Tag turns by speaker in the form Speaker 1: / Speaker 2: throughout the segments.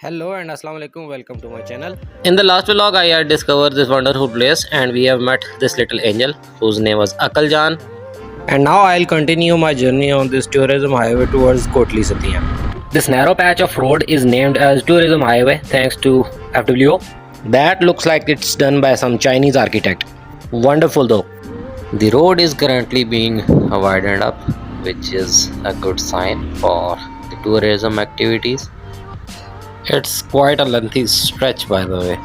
Speaker 1: Hello and assalamu alaikum, welcome to my channel. In the last vlog I had discovered this wonderful place and we have met this little angel whose name was Akaljan. And now I'll continue my journey on this tourism highway towards Kotli Sattiyaa. This narrow patch of road is named as tourism highway thanks to FWO. That looks like it's done by some Chinese architect. Wonderful though. The road is currently being widened up, which is a good sign for the tourism activities. It's quite a lengthy stretch, by the way.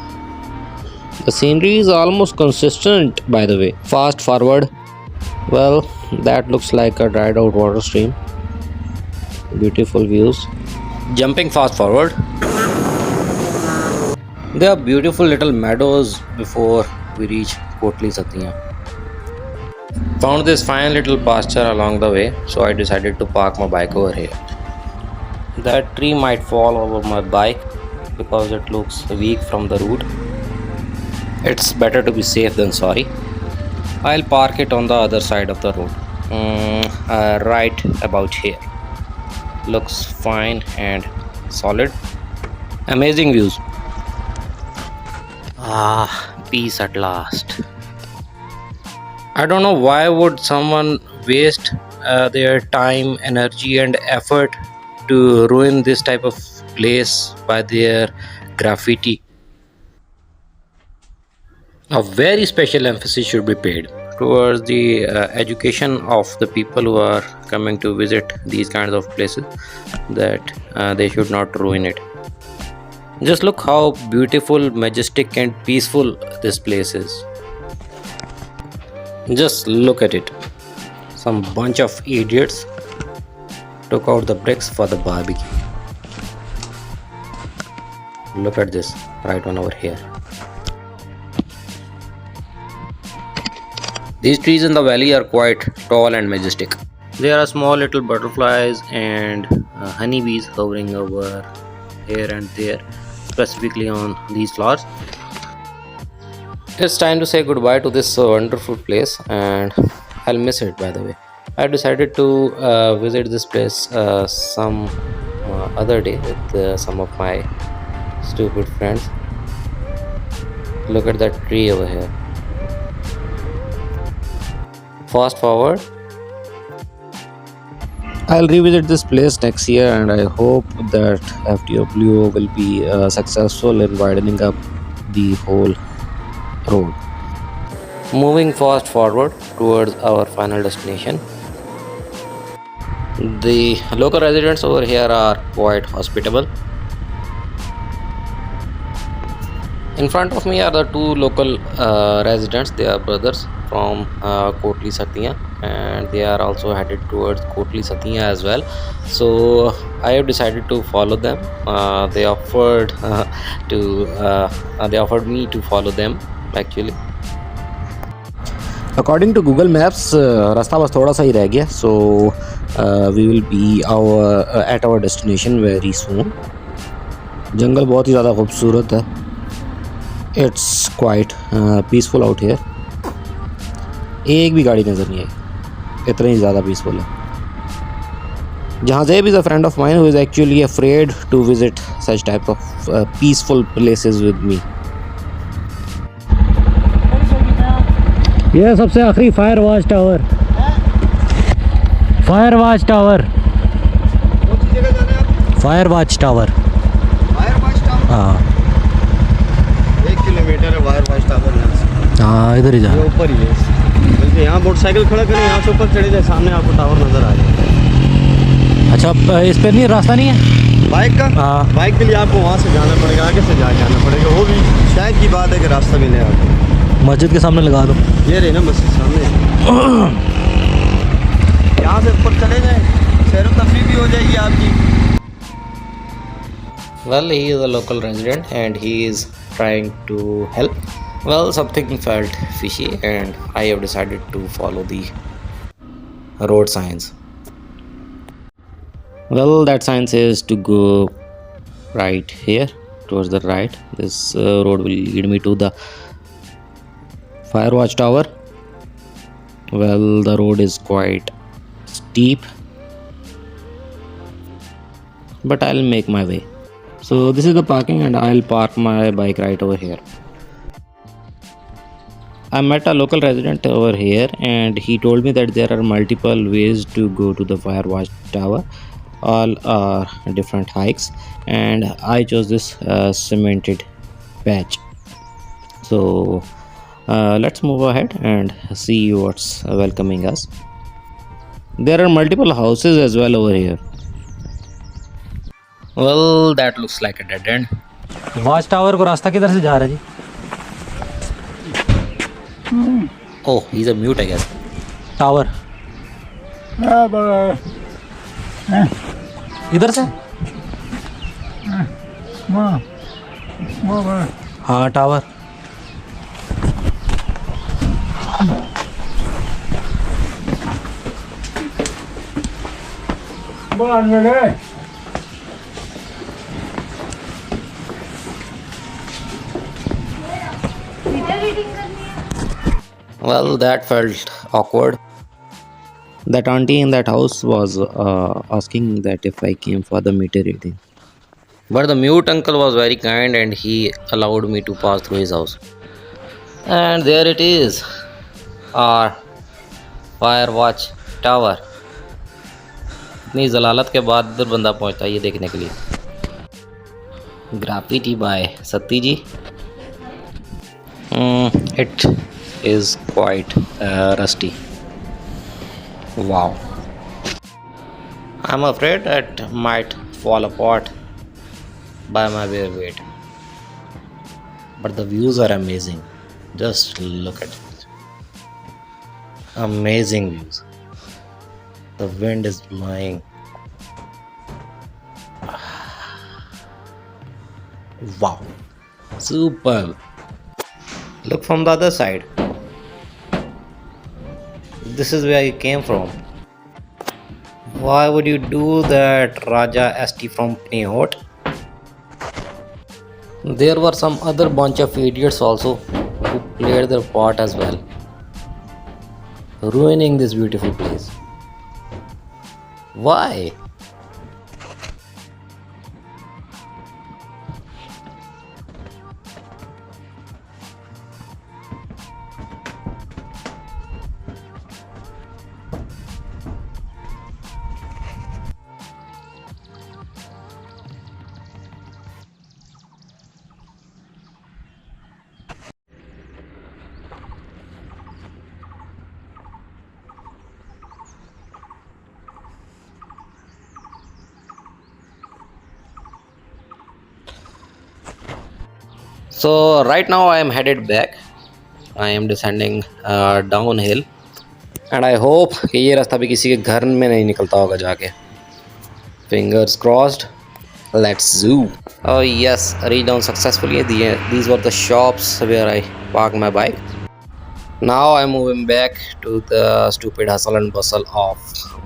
Speaker 1: The scenery is almost consistent, by the way. Fast forward. Well, that looks like a dried out water stream. Beautiful views. Jumping fast forward. There are beautiful little meadows before we reach Kotli Sattiyaa. Found this fine little pasture along the way, so I decided to park my bike over here. That tree might fall over my bike because it looks weak from the root. It's better to be safe than sorry. I'll park it on the other side of the road, right about here. Looks fine and solid. Amazing views. Peace at last. I don't know why would someone waste their time, energy and effort to ruin this type of place by their graffiti. A very special emphasis should be paid towards the education of the people who are coming to visit these kinds of places, that they should not ruin it. Just look how beautiful, majestic and peaceful this place is. Just look at it. Some bunch of idiots took out the bricks for the barbecue. Look at this, right on over here. These trees in the valley are quite tall and majestic. There are small little butterflies and honeybees hovering over here and there, specifically on these flowers. It's time to say goodbye to this wonderful place, and I'll miss it, by the way. I decided to visit this place some other day with some of my stupid friends. Look at that tree over here. Fast forward. I'll revisit this place next year, and I hope that FWO will be successful in widening up the whole road. Moving fast forward towards our final destination. The local residents over here are quite hospitable. In front of me are the two local residents. They are brothers from Kotli Sattiyaa, and they are also headed towards Kotli Sattiyaa as well. So I have decided to follow them. They offered me to follow them actually. According to Google Maps, रास्ता बस थोड़ा सा ही रह गया. So we will be at our destination very soon. जंगल बहुत ही ज़्यादा खूबसूरत है. It's quite peaceful out here. एक भी गाड़ी नज़र नहीं आई. इतना ही ज़्यादा peaceful है. Javaid is a friend of mine who is actually afraid to visit such type of peaceful places with me.
Speaker 2: ये सबसे आखिरी fire watch tower. Fire watch tower. Fire watch tower. हाँ,
Speaker 3: 1 किलोमीटर है वायर वॉच टावर यहाँ से.
Speaker 2: हाँ इधर ही जा.
Speaker 3: ऊपर ही है. बल्कि यहाँ मोटरसाइकिल खड़ा करें, यहाँ से ऊपर चढ़े जाए, सामने आपको टावर नज़र आ जाए.
Speaker 2: अच्छा, इस पर नहीं रास्ता नहीं है
Speaker 3: बाइक का?
Speaker 2: हाँ.
Speaker 3: बाइक के लिए आपको वहाँ से जाना पड़ेगा, आगे से जाना पड़ेगा. वो भी शायद की बात है कि रास्ता मिले आपको.
Speaker 2: मस्जिद के सामने लगा दो.
Speaker 3: ये रही ना मस्जिद सामने. यहाँ से ऊपर चले जाए, सैर तफरी भी हो जाएगी आपकी.
Speaker 1: Well, he is a local resident and he is trying to help. Well, something felt fishy and I have decided to follow the road signs. Well, that sign says to go right here, towards the right. This road will lead me to the Firewatch Tower. Well, the road is quite steep, but I'll make my way. So this is the parking, and I'll park my bike right over here. I met a local resident over here, and he told me that there are multiple ways to go to the fire watch tower. All are different hikes, and I chose this cemented patch. So let's move ahead and see what's welcoming us. There are multiple houses as well over here. Well, that looks like a dead end.
Speaker 2: Watch tower को रास्ता किधर से जा रहा है जी?
Speaker 1: Oh, he's a mute, I guess.
Speaker 2: Tower इधर से? हाँ tower.
Speaker 1: Well, that felt awkward. That auntie in that house was asking that if I came for the meter reading. But the mute uncle was very kind and he allowed me to pass through his house. And there it is, our fire watch tower. इतनी जलालत के बाद इधर बंदा पहुंचता है ये देखने के लिए. Graffiti by Satti ji. It is quite rusty. Wow. I'm afraid it might fall apart by my bare weight. But the views are amazing. Just look at it. Amazing views. The wind is blowing. Wow. Superb. Look from the other side. This is where you came from. Why would you do that, Raja ST from Pnehot? There were some other bunch of idiots also who played their part as well, ruining this beautiful place. Why? So right now I am headed back. I am descending downhill, and I hope कि ये रास्ता भी किसी के घर में नहीं निकलता होगा जाके. Fingers crossed. Let's zoom. Oh yes, reached down successfully. These were the shops where I parked my bike. Now I'm moving back to the stupid hustle and bustle of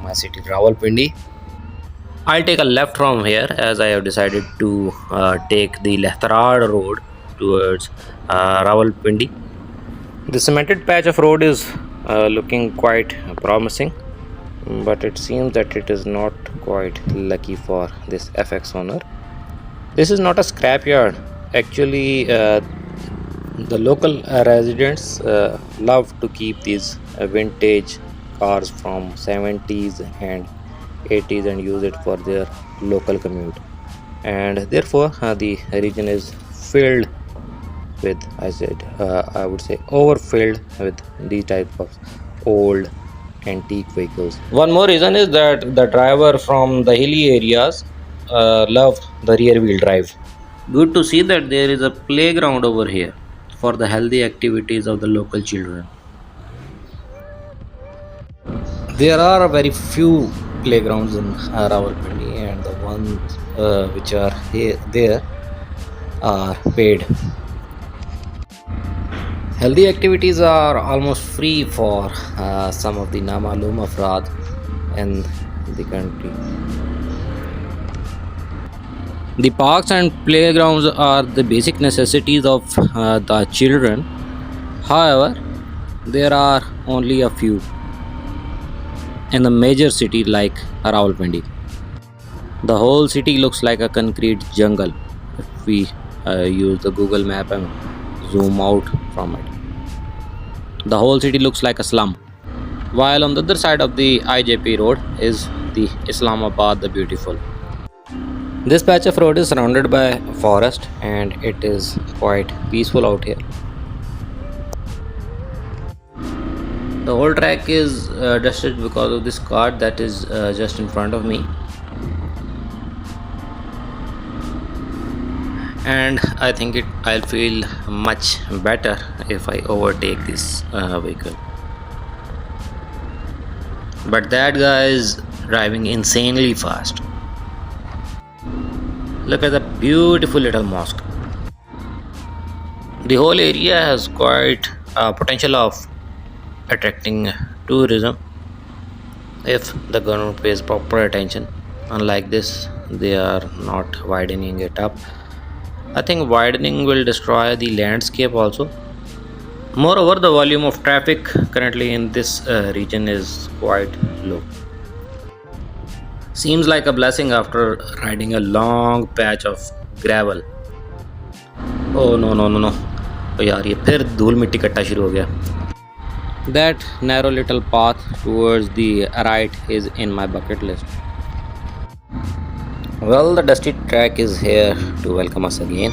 Speaker 1: my city, Rawalpindi. I'll take a left from here as I have decided to take the Lehtarad road towards Rawalpindi. The cemented patch of road is looking quite promising, but it seems that it is not quite lucky for this FX owner. This is not a scrapyard. Actually, the local residents love to keep these vintage cars from 70s and 80s and use it for their local commute, and therefore the region is filled with, I would say overfilled with these type of old antique vehicles. One more reason is that the driver from the hilly areas love the rear wheel drive. Good to see that there is a playground over here for the healthy activities of the local children. There are very few playgrounds in Rawalpindi, and the ones which are there are paid. Healthy activities are almost free for some of the Namalum Afraad in the country. The parks and playgrounds are the basic necessities of the children. However, there are only a few in a major city like Rawalpindi. The whole city looks like a concrete jungle. we use the Google map and zoom out from it. The whole city looks like a slum, while on the other side of the IJP road is the Islamabad the Beautiful. This patch of road is surrounded by forest and it is quite peaceful out here. The whole track is dusted because of this car that is just in front of me, and I think I'll feel much better if I overtake this vehicle. But that guy is driving insanely fast. Look at the beautiful little mosque. The whole area has quite potential of attracting tourism if the government pays proper attention. Unlike this, they are not widening it up. I think widening will destroy the landscape also. Moreover, the volume of traffic currently in this region is quite low. Seems like a blessing after riding a long patch of gravel. Oh no no no no! तो यार ये फिर धूल मिट्टी कट्टा शुरू हो गया. That narrow little path towards the right is in my bucket list. Well, the dusty track is here to welcome us again.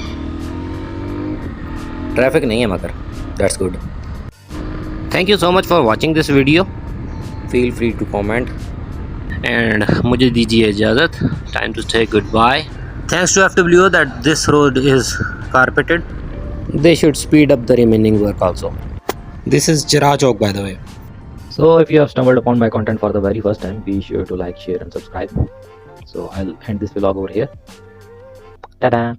Speaker 1: Traffic नहीं है मगर. That's good. Thank you so much for watching this video. Feel free to comment. And मुझे दीजिए इजाज़त. Time to say goodbye. Thanks to FWO that this road is carpeted. They should speed up the remaining work also. This is Jira Chowk, by the way.
Speaker 2: So if you have stumbled upon my content for the very first time, be sure to like, share and subscribe. So I'll end this vlog over here. Ta-da!